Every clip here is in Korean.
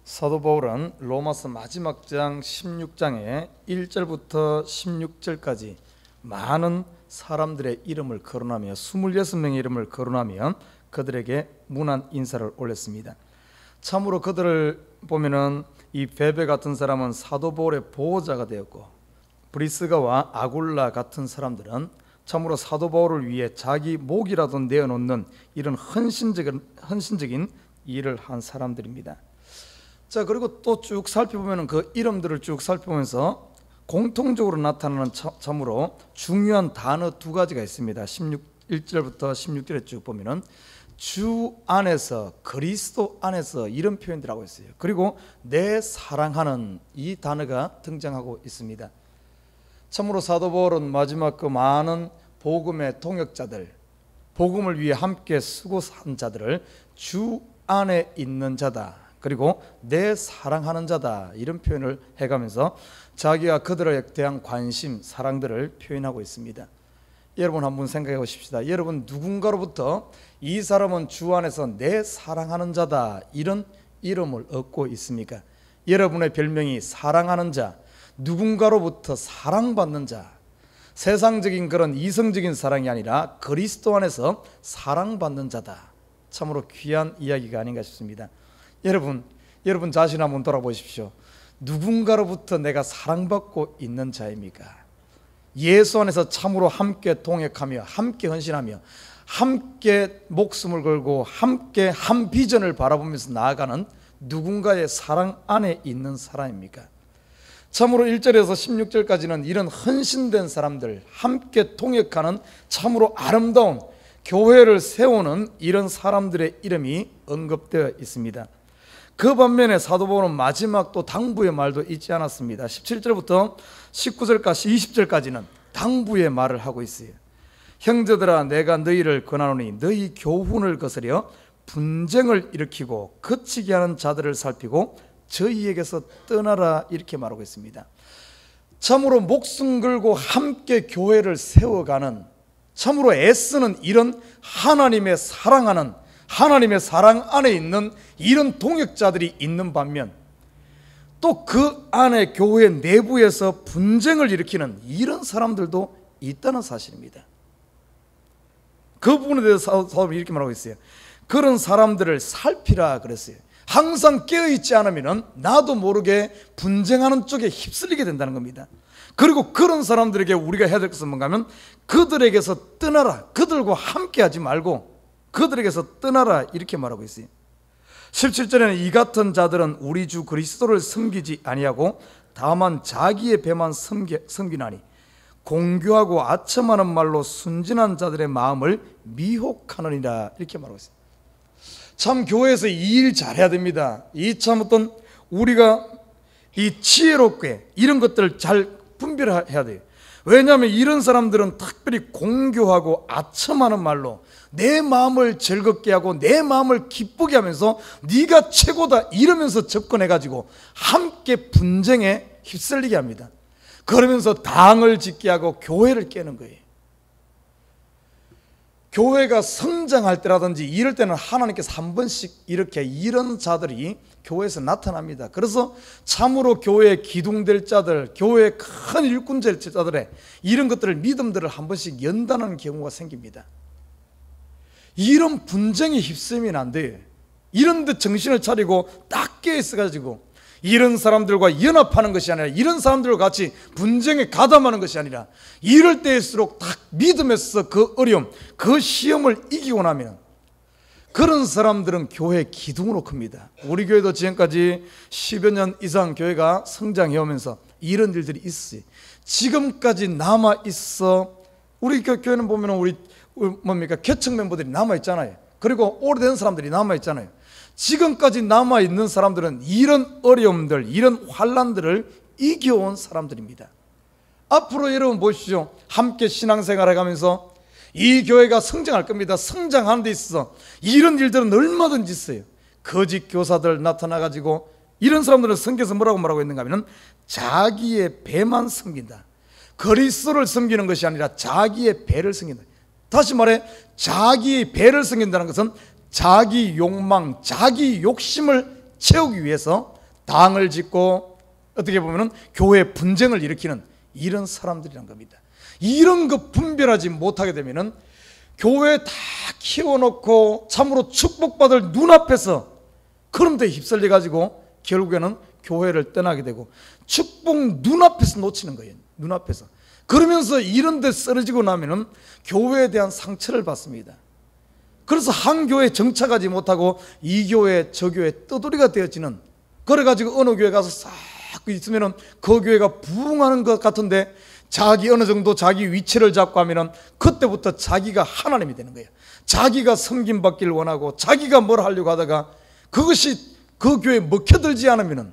사도 바울은 로마서 마지막 장 16장에 1절부터 16절까지 많은 사람들의 이름을 거론하며 26명의 이름을 거론하며 그들에게 문안 인사를 올렸습니다. 참으로 그들을 보면은 이 베베 같은 사람은 사도 바울의 보호자가 되었고, 브리스가와 아굴라 같은 사람들은 참으로 사도 바울을 위해 자기 목이라도 내어놓는 이런 헌신적인 일을 한 사람들입니다. 자, 그리고 또 쭉 살펴보면 그 이름들을 쭉 살펴보면서 공통적으로 나타나는 참으로 중요한 단어 두 가지가 있습니다. 1절부터 16절에 쭉 보면은 주 안에서, 그리스도 안에서 이런 표현들 하고 있어요. 그리고 내 사랑하는 이 단어가 등장하고 있습니다. 참으로 사도 바울은 마지막 그 많은 복음의 동역자들, 복음을 위해 함께 수고한 자들을 주 안에 있는 자다, 그리고 내 사랑하는 자다, 이런 표현을 해가면서 자기가 그들에 대한 관심, 사랑들을 표현하고 있습니다. 여러분 한번 생각해 보십시다. 여러분 누군가로부터 이 사람은 주 안에서 내 사랑하는 자다, 이런 이름을 얻고 있습니까? 여러분의 별명이 사랑하는 자, 누군가로부터 사랑받는 자, 세상적인 그런 이성적인 사랑이 아니라 그리스도 안에서 사랑받는 자다. 참으로 귀한 이야기가 아닌가 싶습니다. 여러분 자신 한번 돌아보십시오. 누군가로부터 내가 사랑받고 있는 자입니까? 예수 안에서 참으로 함께 동역하며 함께 헌신하며 함께 목숨을 걸고 함께 한 비전을 바라보면서 나아가는 누군가의 사랑 안에 있는 사람입니까? 참으로 1절에서 16절까지는 이런 헌신된 사람들, 함께 동역하는 참으로 아름다운 교회를 세우는 이런 사람들의 이름이 언급되어 있습니다. 그 반면에 사도 바울은 마지막 또 당부의 말도 잊지 않았습니다. 17절부터 19절까지 20절까지는 당부의 말을 하고 있어요. 형제들아, 내가 너희를 권하노니 너희 교훈을 거스려 분쟁을 일으키고 그치게 하는 자들을 살피고 저희에게서 떠나라, 이렇게 말하고 있습니다. 참으로 목숨 걸고 함께 교회를 세워가는, 참으로 애쓰는 이런 하나님의 사랑하는, 하나님의 사랑 안에 있는 이런 동역자들이 있는 반면 또 그 안에 교회 내부에서 분쟁을 일으키는 이런 사람들도 있다는 사실입니다. 그 부분에 대해서 사도는 이렇게 말하고 있어요. 그런 사람들을 살피라 그랬어요. 항상 깨어있지 않으면 나도 모르게 분쟁하는 쪽에 휩쓸리게 된다는 겁니다. 그리고 그런 사람들에게 우리가 해야 될 것은 뭔가 하면 그들에게서 떠나라, 그들과 함께 하지 말고 그들에게서 떠나라, 이렇게 말하고 있어요. 17절에는 이 같은 자들은 우리 주 그리스도를 섬기지 아니하고 다만 자기의 배만 섬기나니 공교하고 아첨하는 말로 순진한 자들의 마음을 미혹하느니라, 이렇게 말하고 있어요. 참 교회에서 이 일 잘해야 됩니다. 이 참 어떤 우리가 이 지혜롭게 이런 것들을 잘 분별해야 돼요. 왜냐하면 이런 사람들은 특별히 공교하고 아첨하는 말로 내 마음을 즐겁게 하고 내 마음을 기쁘게 하면서 네가 최고다 이러면서 접근해가지고 함께 분쟁에 휩쓸리게 합니다. 그러면서 당을 짓게 하고 교회를 깨는 거예요. 교회가 성장할 때라든지 이럴 때는 하나님께서 한 번씩 이렇게 이런 자들이 교회에서 나타납니다. 그래서 참으로 교회에 기둥될 자들, 교회에 큰 일꾼 될 자들의 이런 것들을, 믿음들을 한 번씩 연단하는 경우가 생깁니다. 이런 분쟁에 휩쓸리면 안 돼요. 이런 데 정신을 차리고 딱 깨어있어가지고 이런 사람들과 연합하는 것이 아니라, 이런 사람들과 같이 분쟁에 가담하는 것이 아니라, 이럴 때일수록 딱 믿음에서 그 어려움, 그 시험을 이기고 나면 그런 사람들은 교회 기둥으로 큽니다. 우리 교회도 지금까지 10여 년 이상 교회가 성장해 오면서 이런 일들이 있어요. 지금까지 남아있어. 우리 교회는 보면 우리 개척 멤버들이 남아있잖아요. 그리고 오래된 사람들이 남아있잖아요. 지금까지 남아있는 사람들은 이런 어려움들, 이런 환난들을 이겨온 사람들입니다. 앞으로 여러분 보십시오. 함께 신앙생활을 해가면서 이 교회가 성장할 겁니다. 성장하는 데 있어서 이런 일들은 얼마든지 있어요. 거짓 교사들 나타나가지고 이런 사람들은 성경에서 뭐라고 말하고 있는가 하면 자기의 배만 섬긴다. 그리스도를 섬기는 것이 아니라 자기의 배를 섬긴다. 다시 말해 자기의 배를 섬긴다는 것은 자기 욕망, 자기 욕심을 채우기 위해서 당을 짓고 어떻게 보면 교회 분쟁을 일으키는 이런 사람들이란 겁니다. 이런 거 분별하지 못하게 되면 교회 다 키워놓고 참으로 축복받을 눈앞에서 그런 데 휩쓸려 가지고 결국에는 교회를 떠나게 되고 축복 눈앞에서 놓치는 거예요. 눈앞에서. 그러면서 이런 데 쓰러지고 나면은 교회에 대한 상처를 받습니다. 그래서 한 교회에 정착하지 못하고 이 교회 저 교회 떠돌이가 되어지는, 그래가지고 어느 교회 가서 싹 있으면은 그 교회가 부흥하는 것 같은데 자기 어느 정도 자기 위치를 잡고 하면은 그때부터 자기가 하나님이 되는 거예요. 자기가 섬김받기를 원하고 자기가 뭘 하려고 하다가 그것이 그 교회에 먹혀들지 않으면은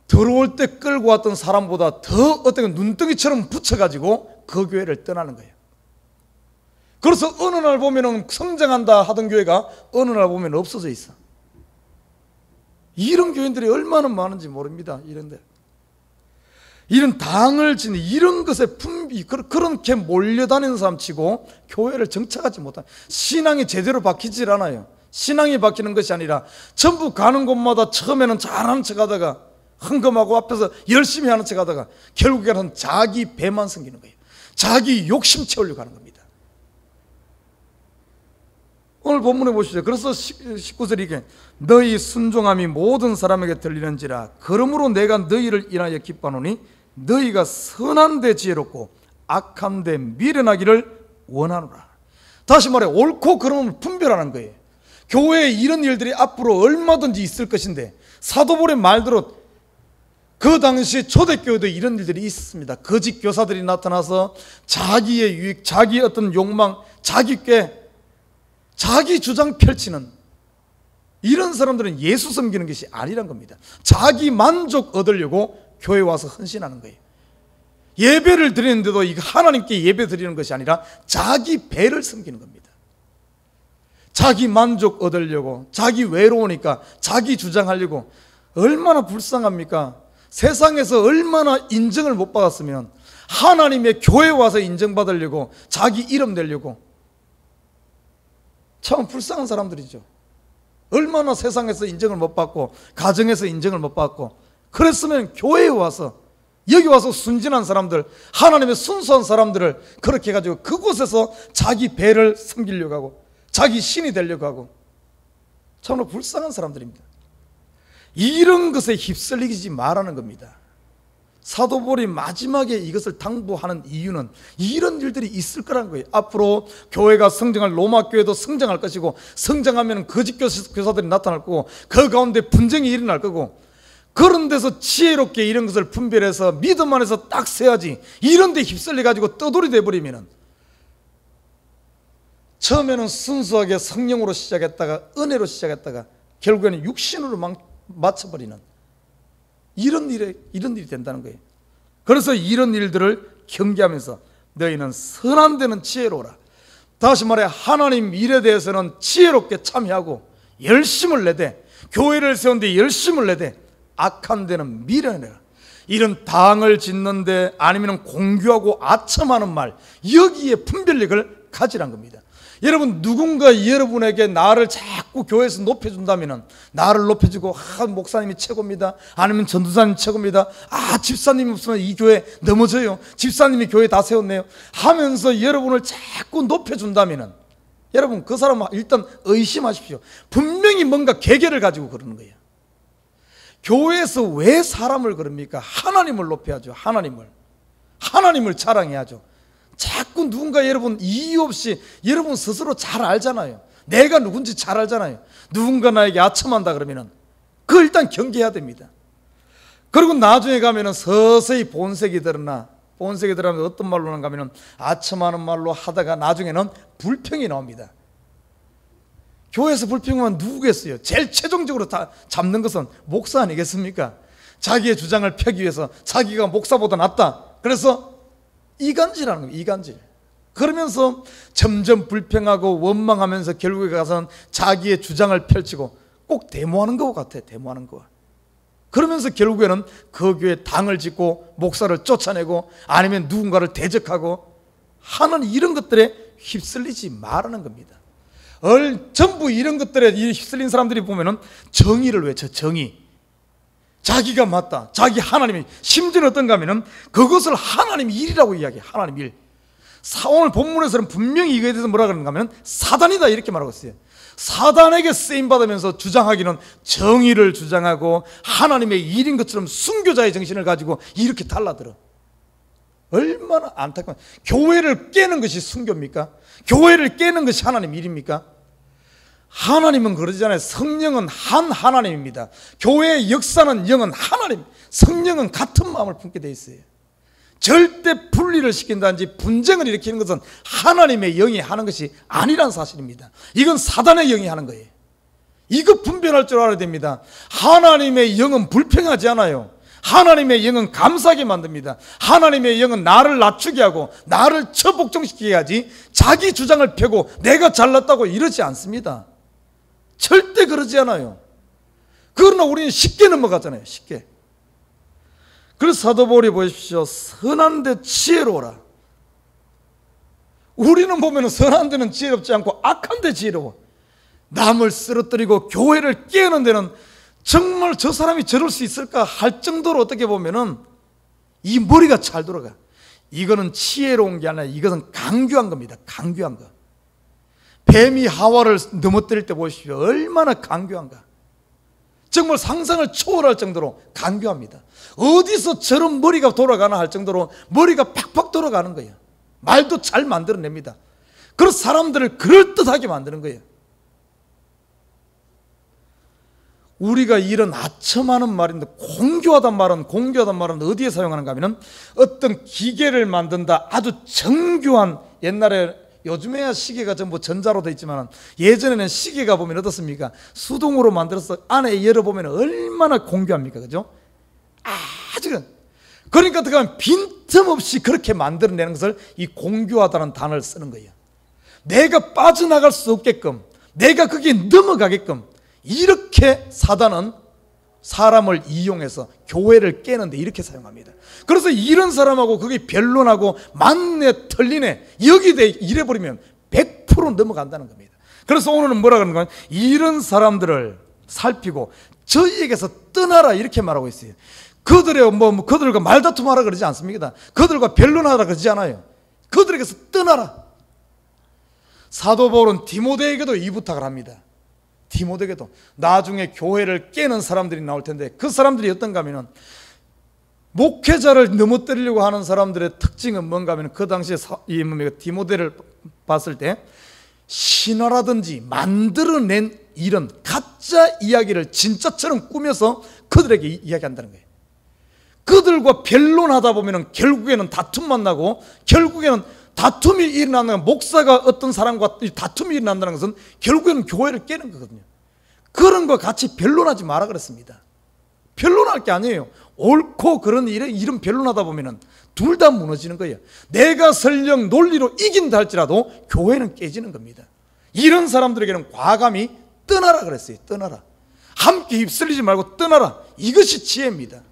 들어올 때 끌고 왔던 사람보다 더 어떤 눈덩이처럼 붙여가지고 그 교회를 떠나는 거예요. 그래서 어느 날 보면은 성장한다 하던 교회가 어느 날 보면 없어져 있어. 이런 교인들이 얼마나 많은지 모릅니다. 이런 당을 지는 이런 것에 그렇게 몰려다니는 사람 치고 교회를 정착하지 못한, 신앙이 제대로 바뀌질 않아요. 신앙이 바뀌는 것이 아니라 전부 가는 곳마다 처음에는 잘하는 척 하다가 헌금하고 앞에서 열심히 하는 척 하다가 결국에는 자기 배만 섬기는 거예요. 자기 욕심 채우려고 하는 겁니다. 오늘 본문에 보시죠. 그래서 19절 이게 너희 순종함이 모든 사람에게 들리는지라 그러므로 내가 너희를 인하여 기뻐하노니 너희가 선한 데 지혜롭고 악한 데 미련하기를 원하노라. 다시 말해 옳고 그름을 분별하는 거예요. 교회에 이런 일들이 앞으로 얼마든지 있을 것인데 사도바울의 말대로 그 당시 초대교회도 이런 일들이 있었습니다. 거짓 교사들이 나타나서 자기의 유익, 자기의 어떤 욕망, 자기 주장 펼치는 이런 사람들은 예수 섬기는 것이 아니란 겁니다. 자기 만족 얻으려고 교회 와서 헌신하는 거예요. 예배를 드리는데도 이거 하나님께 예배 드리는 것이 아니라 자기 배를 섬기는 겁니다. 자기 만족 얻으려고, 자기 외로우니까 자기 주장하려고. 얼마나 불쌍합니까? 세상에서 얼마나 인정을 못 받았으면 하나님의 교회에 와서 인정받으려고 자기 이름 내려고. 참 불쌍한 사람들이죠. 얼마나 세상에서 인정을 못 받고 가정에서 인정을 못 받고, 그랬으면 교회에 와서 여기 와서 순진한 사람들, 하나님의 순수한 사람들을 그렇게 해가지고 그곳에서 자기 배를 섬기려고 하고 자기 신이 되려고 하고, 참으로 불쌍한 사람들입니다. 이런 것에 휩쓸리지 말라는 겁니다. 사도 바울이 마지막에 이것을 당부하는 이유는 이런 일들이 있을 거라는 거예요. 앞으로 교회가 성장할, 로마 교회도 성장할 것이고, 성장하면 거짓 교사들이 나타날 거고, 그 가운데 분쟁이 일어날 거고, 그런 데서 지혜롭게 이런 것을 분별해서 믿음 안에서 딱 세야지, 이런 데 휩쓸려 가지고 떠돌이 돼버리면 처음에는 순수하게 성령으로 시작했다가 은혜로 시작했다가 결국에는 육신으로 맞춰버리는 이런 일이 된다는 거예요. 그래서 이런 일들을 경계하면서 너희는 선한 데는 지혜로워라. 다시 말해 하나님 일에 대해서는 지혜롭게 참여하고 열심을 내되, 교회를 세우는데 열심을 내되 악한 데는 미련해라. 이런 당을 짓는데 아니면 공규하고 아첨하는 말, 여기에 분별력을 가지란 겁니다. 여러분, 누군가 여러분에게 나를 자꾸 교회에서 높여준다면, 나를 높여주고 목사님이 최고입니다, 아니면 전도사님 최고입니다, 집사님 없으면 이 교회 넘어져요, 집사님이 교회 다 세웠네요 하면서 여러분을 자꾸 높여준다면, 여러분 그 사람은 일단 의심하십시오. 분명히 뭔가 계계를 가지고 그러는 거예요. 교회에서 왜 사람을 그럽니까? 하나님을 높여야죠. 하나님을 자랑해야죠. 자꾸 누군가, 여러분 이유 없이, 여러분 스스로 잘 알잖아요. 내가 누군지 잘 알잖아요. 누군가 나에게 아첨한다 그러면은 그걸 일단 경계해야 됩니다. 그리고 나중에 가면은 서서히 본색이 드러나면 어떤 말로 하는가 하면은 아첨하는 말로 하다가 나중에는 불평이 나옵니다. 교회에서 불평하면 누구겠어요? 제일 최종적으로 다 잡는 것은 목사 아니겠습니까? 자기의 주장을 펴기 위해서 자기가 목사보다 낫다, 그래서 이간질하는 거예요. 이간질. 그러면서 점점 불평하고 원망하면서 결국에 가서는 자기의 주장을 펼치고 꼭 데모하는 것 같아요. 데모하는 거. 그러면서 결국에는 그 교회에 당을 짓고 목사를 쫓아내고 아니면 누군가를 대적하고 하는 이런 것들에 휩쓸리지 말라는 겁니다. 전부 이런 것들에 휩쓸린 사람들이 보면은 정의를 외쳐. 정의. 자기가 맞다. 자기 하나님이. 심지어는 어떤가 하면은 그것을 하나님 일이라고 이야기해. 하나님 일. 오늘 본문에서는 분명히 이거에 대해서 뭐라 그러는가 하면 사단이다 이렇게 말하고 있어요. 사단에게 쓰임받으면서 주장하기는 정의를 주장하고 하나님의 일인 것처럼 순교자의 정신을 가지고 이렇게 달라들어. 얼마나 안타까운. 교회를 깨는 것이 순교입니까? 교회를 깨는 것이 하나님 일입니까? 하나님은 그러잖아요. 성령은 한 하나님입니다. 교회의 역사는 영은 하나님, 성령은 같은 마음을 품게 돼 있어요. 절대 분리를 시킨다든지 분쟁을 일으키는 것은 하나님의 영이 하는 것이 아니란 사실입니다. 이건 사단의 영이 하는 거예요. 이거 분별할 줄 알아야 됩니다. 하나님의 영은 불평하지 않아요. 하나님의 영은 감사하게 만듭니다. 하나님의 영은 나를 낮추게 하고 나를 처복종시키게 하지 자기 주장을 펴고 내가 잘났다고 이러지 않습니다. 절대 그러지 않아요. 그러나 우리는 쉽게 넘어가잖아요. 쉽게. 그래서 사도 바울이 보십시오. 선한 데 지혜로워라. 우리는 보면 선한 데는 지혜롭지 않고 악한 데 지혜로워. 남을 쓰러뜨리고 교회를 깨우는 데는 정말 저 사람이 저럴 수 있을까 할 정도로 어떻게 보면은 이 머리가 잘 돌아가. 이거는 지혜로운 게 아니라 이것은 강교한 겁니다. 강교한 거. 뱀이 하와를 넘어뜨릴 때 보십시오. 얼마나 강교한가. 정말 상상을 초월할 정도로 강교합니다. 어디서 저런 머리가 돌아가나 할 정도로 머리가 팍팍 돌아가는 거예요. 말도 잘 만들어냅니다. 그래서 사람들을 그럴듯하게 만드는 거예요. 우리가 이런 아첨하는 말인데 공교하단 말은 어디에 사용하는가 하면 어떤 기계를 만든다. 아주 정교한, 옛날에 요즘에야 시계가 전부 전자로 되어 있지만 예전에는 시계가 보면 어떻습니까? 수동으로 만들어서 안에 열어보면 얼마나 공교합니까? 그죠? 아주. 그러니까 어떻게 하면 빈틈없이 그렇게 만들어내는 것을 이 공교하다는 단어를 쓰는 거예요. 내가 빠져나갈 수 없게끔, 내가 거기에 넘어가게끔 이렇게 사단은 사람을 이용해서 교회를 깨는데 이렇게 사용합니다. 그래서 이런 사람하고 그게 변론하고 맞네 틀리네 여기 대 이래버리면 100% 넘어간다는 겁니다. 그래서 오늘은 뭐라 그러는가, 이런 사람들을 살피고 저희에게서 떠나라 이렇게 말하고 있어요. 그들과 말다툼하라 그러지 않습니다. 그들과 변론하라 그러지 않아요. 그들에게서 떠나라. 사도 바울은 디모데에게도 이 부탁을 합니다. 디모데에게도 나중에 교회를 깨는 사람들이 나올 텐데 그 사람들이 어떤가 하면 목회자를 넘어뜨리려고 하는 사람들의 특징은 뭔가 하면 그 당시에 디모데를 봤을 때 신화라든지 만들어낸 이런 가짜 이야기를 진짜처럼 꾸며서 그들에게 이야기한다는 거예요. 그들과 변론하다 보면 결국에는 다툼만 나고 결국에는 다툼이 일어나는, 목사가 어떤 사람과 다툼이 일어난다는 것은 결국에는 교회를 깨는 거거든요. 그런 거 같이 변론하지 마라 그랬습니다. 변론할 게 아니에요. 옳고 그런 이런 변론하다 보면 둘 다 무너지는 거예요. 내가 설령 논리로 이긴다 할지라도 교회는 깨지는 겁니다. 이런 사람들에게는 과감히 떠나라 그랬어요. 떠나라. 함께 휩쓸리지 말고 떠나라. 이것이 지혜입니다.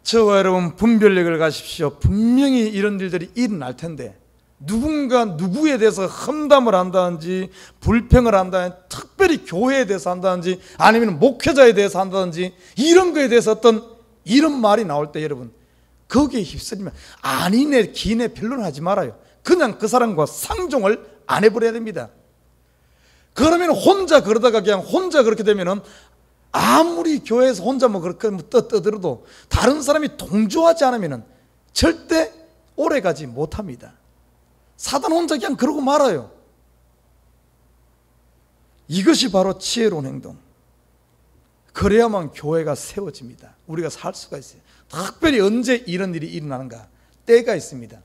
저와 여러분 분별력을 가십시오. 분명히 이런 일들이 일어날 텐데 누군가 누구에 대해서 험담을 한다든지 불평을 한다든지 특별히 교회에 대해서 한다든지 아니면 목회자에 대해서 한다든지 이런 거에 대해서 어떤 이런 말이 나올 때 여러분 거기에 휩쓸리면 아니네 기네 변론하지 말아요. 그냥 그 사람과 상종을 안 해버려야 됩니다. 그러면 혼자 그러다가 그냥 혼자 그렇게 되면은 아무리 교회에서 혼자 그렇게 떠들어도 다른 사람이 동조하지 않으면 절대 오래 가지 못합니다. 사단 혼자 그냥 그러고 말아요. 이것이 바로 지혜로운 행동. 그래야만 교회가 세워집니다. 우리가 살 수가 있어요. 특별히 언제 이런 일이 일어나는가? 때가 있습니다.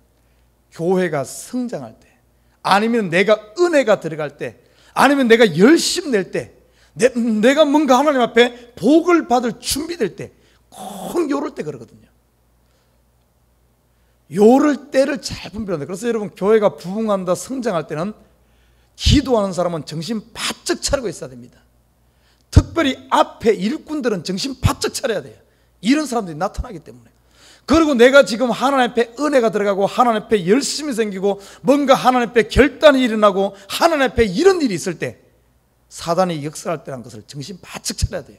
교회가 성장할 때, 아니면 내가 은혜가 들어갈 때, 아니면 내가 열심 낼 때, 내가 뭔가 하나님 앞에 복을 받을 준비될 때, 꼭 요럴 때 그러거든요. 요럴 때를 잘 분별한다. 그래서 여러분 교회가 부흥한다, 성장할 때는 기도하는 사람은 정신 바짝 차리고 있어야 됩니다. 특별히 앞에 일꾼들은 정신 바짝 차려야 돼요. 이런 사람들이 나타나기 때문에. 그리고 내가 지금 하나님 앞에 은혜가 들어가고 하나님 앞에 열심이 생기고 뭔가 하나님 앞에 결단이 일어나고 하나님 앞에 이런 일이 있을 때 사단이 역사할 때라는 것을 정신 바짝 차려야 돼요.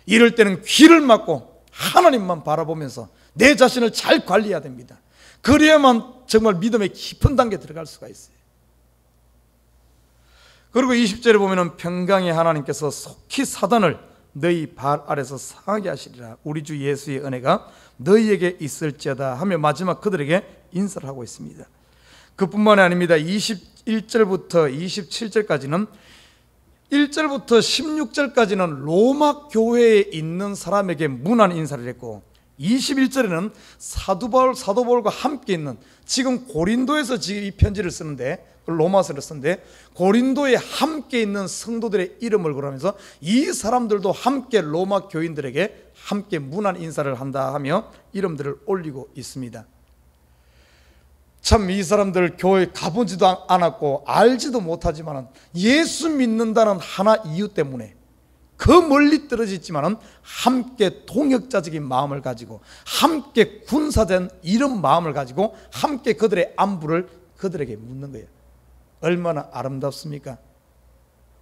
이럴 때는 귀를 막고 하나님만 바라보면서 내 자신을 잘 관리해야 됩니다. 그래야만 정말 믿음의 깊은 단계에 들어갈 수가 있어요. 그리고 20절에 보면은 평강의 하나님께서 속히 사단을 너희 발 아래서 상하게 하시리라. 우리 주 예수의 은혜가 너희에게 있을지어다 하며 마지막 그들에게 인사를 하고 있습니다. 그뿐만이 아닙니다. 21절부터 27절까지는 1절부터 16절까지는 로마 교회에 있는 사람에게 문안 인사를 했고 21절에는 사도 바울과 함께 있는, 지금 고린도에서 지금 이 편지를 쓰는데, 로마서를 쓰는데 고린도에 함께 있는 성도들의 이름을 거론하면서 이 사람들도 함께 로마 교인들에게 함께 문안 인사를 한다 하며 이름들을 올리고 있습니다. 참 이 사람들 교회 가보지도 않았고 알지도 못하지만 예수 믿는다는 하나 이유 때문에 그 멀리 떨어져 있지만 함께 동역자적인 마음을 가지고 함께 군사된 이런 마음을 가지고 함께 그들의 안부를 그들에게 묻는 거예요. 얼마나 아름답습니까?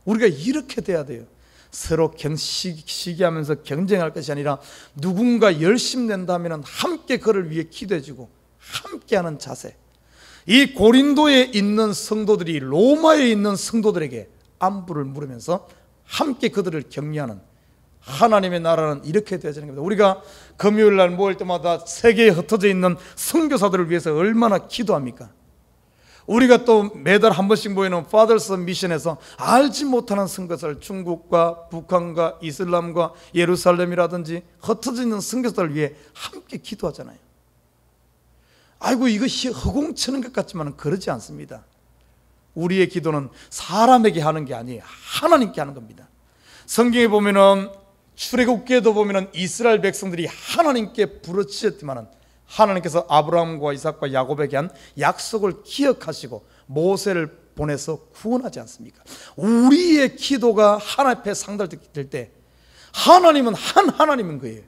우리가 이렇게 돼야 돼요. 서로 시기하면서 경쟁할 것이 아니라 누군가 열심 낸다면 함께 그를 위해 기도해주고 함께하는 자세. 이 고린도에 있는 성도들이 로마에 있는 성도들에게 안부를 물으면서 함께 그들을 격려하는, 하나님의 나라는 이렇게 되어지는 겁니다. 우리가 금요일 날 모일 때마다 세계에 흩어져 있는 선교사들을 위해서 얼마나 기도합니까? 우리가 또 매달 한 번씩 모이는 Fathers Mission에서 알지 못하는 선교사를 중국과 북한과 이슬람과 예루살렘이라든지 흩어져 있는 선교사들을 위해 함께 기도하잖아요. 아이고 이것이 허공치는 것 같지만 그러지 않습니다. 우리의 기도는 사람에게 하는 게 아니에요. 하나님께 하는 겁니다. 성경에 보면은 출애굽기에도 보면은 이스라엘 백성들이 하나님께 부르짖었지만은 하나님께서 아브라함과 이삭과 야곱에게 한 약속을 기억하시고 모세를 보내서 구원하지 않습니까? 우리의 기도가 하나님 앞에 상달될 때 하나님은 한 하나님인 거예요.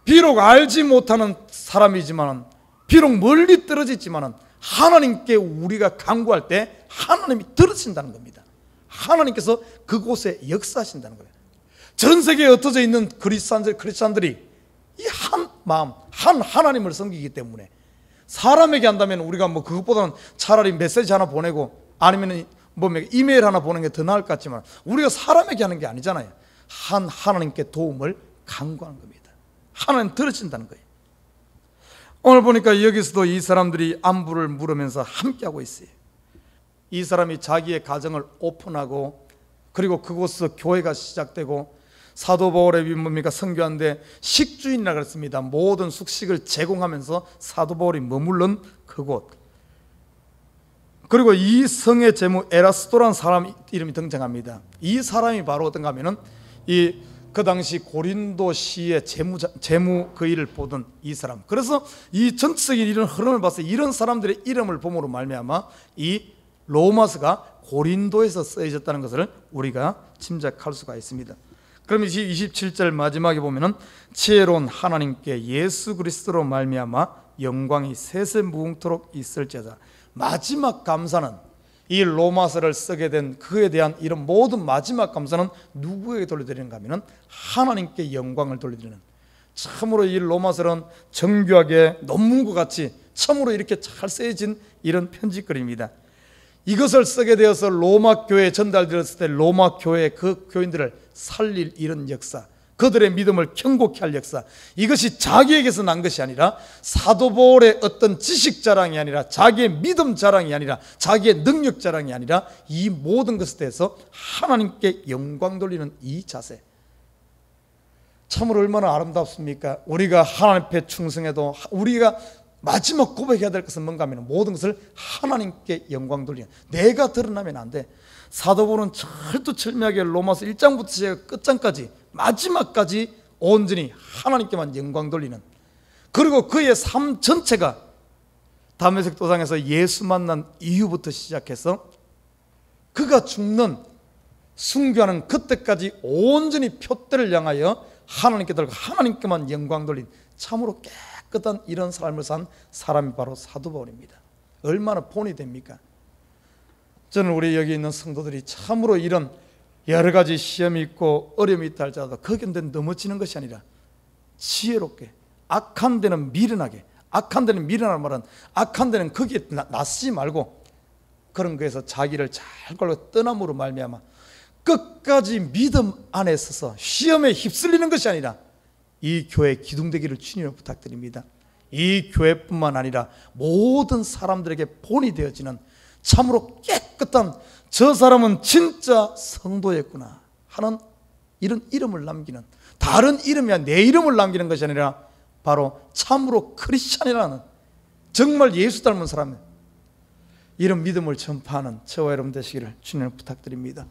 비록 알지 못하는 사람이지만, 비록 멀리 떨어져 있지만 하나님께 우리가 간구할 때 하나님이 들으신다는 겁니다. 하나님께서 그곳에 역사하신다는 거예요. 전 세계에 흩어져 있는 크리스찬들이 이 한 마음, 한 하나님을 섬기기 때문에 사람에게 한다면 우리가 뭐 그것보다는 차라리 메시지 하나 보내고 아니면 뭐 이메일 하나 보내는 게 더 나을 것 같지만 우리가 사람에게 하는 게 아니잖아요. 한 하나님께 도움을 간구하는 겁니다. 하나님 들으신다는 거예요. 오늘 보니까 여기서도 이 사람들이 안부를 물으면서 함께하고 있어요. 이 사람이 자기의 가정을 오픈하고 그리고 그곳에서 교회가 시작되고 사도 바울의 뭡니까? 선교하는데 식주인이라 그랬습니다. 모든 숙식을 제공하면서 사도 바울이 머물른 그곳. 그리고 이 성의 제무 에라스도라는 사람 이름이 등장합니다. 이 사람이 바로 어떤가 하면은 그 당시 고린도시의 재무 그 일을 보던 이 사람. 그래서 이 전체적인 이런 흐름을 봐서 이런 사람들의 이름을 봄으로 말미암아 이 로마서가 고린도에서 쓰여졌다는 것을 우리가 짐작할 수가 있습니다. 그럼 27절 마지막에 보면은 지혜로운 하나님께 예수 그리스도로 말미암아 영광이 세세 무궁토록 있을지어다. 마지막 감사는 이 로마서를 쓰게 된 그에 대한 이런 모든 마지막 감사는 누구에게 돌려드리는가 하면은 하나님께 영광을 돌려드리는, 참으로 이 로마서는 정교하게 논문과 같이 참으로 이렇게 잘 쓰여진 이런 편지글입니다. 이것을 쓰게 되어서 로마 교회에 전달되었을 때 로마 교회 그 교인들을 살릴 이런 역사, 그들의 믿음을 견고케 할 역사, 이것이 자기에게서 난 것이 아니라 사도 바울의 어떤 지식 자랑이 아니라 자기의 믿음 자랑이 아니라 자기의 능력 자랑이 아니라 이 모든 것에 대해서 하나님께 영광 돌리는 이 자세, 참으로 얼마나 아름답습니까? 우리가 하나님 앞에 충성해도 우리가 마지막 고백해야 될 것은 뭔가 하면 모든 것을 하나님께 영광 돌리는, 내가 드러나면 안 돼. 사도 바울은 철두철미하게 로마서 1장부터 시작 끝장까지 마지막까지 온전히 하나님께만 영광 돌리는, 그리고 그의 삶 전체가 다메섹 도상에서 예수 만난 이후부터 시작해서 그가 죽는 순교하는 그때까지 온전히 표대를 향하여 하나님께 들고 하나님께만 영광 돌린 참으로 깨끗한 이런 삶을 산 사람이 바로 사도 바울입니다. 얼마나 본이 됩니까? 저는 우리 여기 있는 성도들이 참으로 이런 여러 가지 시험이 있고 어려움이 있다 할지라도 거기에 넘어지는 것이 아니라 지혜롭게, 악한 데는 미련하게, 악한 데는 미련한 말은 악한 데는 거기에 나서지 말고 그런 거에서 자기를 잘 걸고 떠남으로 말미암아 끝까지 믿음 안에 서서 시험에 휩쓸리는 것이 아니라 이 교회 기둥되기를 주님으로 부탁드립니다. 이 교회뿐만 아니라 모든 사람들에게 본이 되어지는 참으로 깨끗한, 저 사람은 진짜 성도였구나 하는 이런 이름을 남기는, 다른 이름이야 내 이름을 남기는 것이 아니라 바로 참으로 크리스찬이라는, 정말 예수 닮은 사람, 이런 믿음을 전파하는 저와 여러분 되시기를 주님을 부탁드립니다.